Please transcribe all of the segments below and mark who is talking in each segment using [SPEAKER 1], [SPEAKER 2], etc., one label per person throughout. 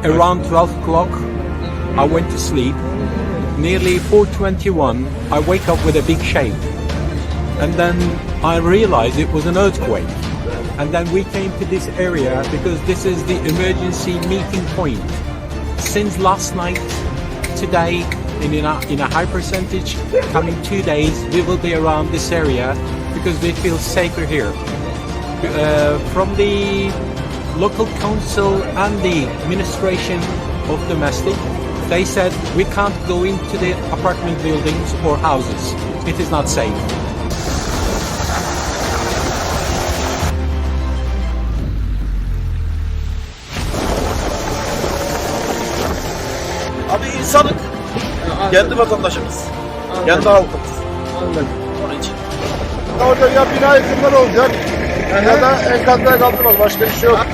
[SPEAKER 1] around 12 o'clock, I went to sleep. Nearly 4:21, I wake up with a big shake. And then I realized it was an earthquake. And then we came to this area because this is the emergency meeting point. Since last night, today, in a high percentage, coming 2 days, we will be around this area because we feel safer here. From the local council and the administration of domestic, they said we can't go into the apartment buildings or houses. It is not safe.
[SPEAKER 2] Abi insanlık. Kendi vatandaşımız. Kendi halkımız.
[SPEAKER 3] Anladım.
[SPEAKER 2] Onun için.
[SPEAKER 3] Orada ya bina yıkımlar olacak ya da enkazlara kaldırmaz. Başka bir şey yok.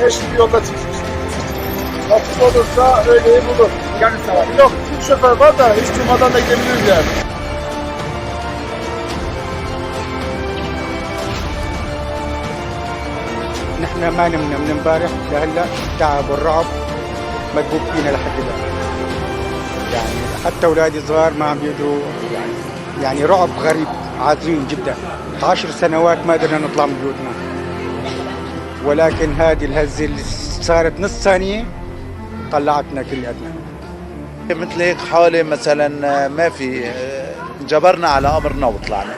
[SPEAKER 3] Eşit bir yolda çıkmış. Hafif olursa öyleyi bulur.
[SPEAKER 4] Yarın sabah.
[SPEAKER 3] Yok, bir şoför var da hiç durmadan da gidebiliriz yani.
[SPEAKER 4] نحن ما نمنا من امبارح لهلا، تعب والرعب مدبوب فينا لحد الان. يعني حتى اولادي صغار ما عم يقدروا، يعني رعب غريب عظيم جدا. 10 سنوات ما قدرنا نطلع من بيوتنا، ولكن هذه الهزه اللي صارت نص ثانيه طلعتنا كلياتنا.
[SPEAKER 5] مثل هيك حوالي مثلا ما في، جبرنا على امرنا وطلعنا.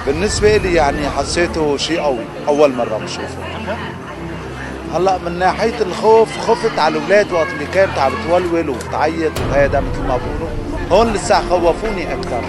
[SPEAKER 5] بالنسبه لي يعني حسيته شيء قوي، اول مره بشوفه. هلا من ناحيه الخوف، خفت على الاولاد وقت اللي كانت عم تولول وتعيط وهذا مثل ما بقولوا، هون لسه خوفوني اكثر.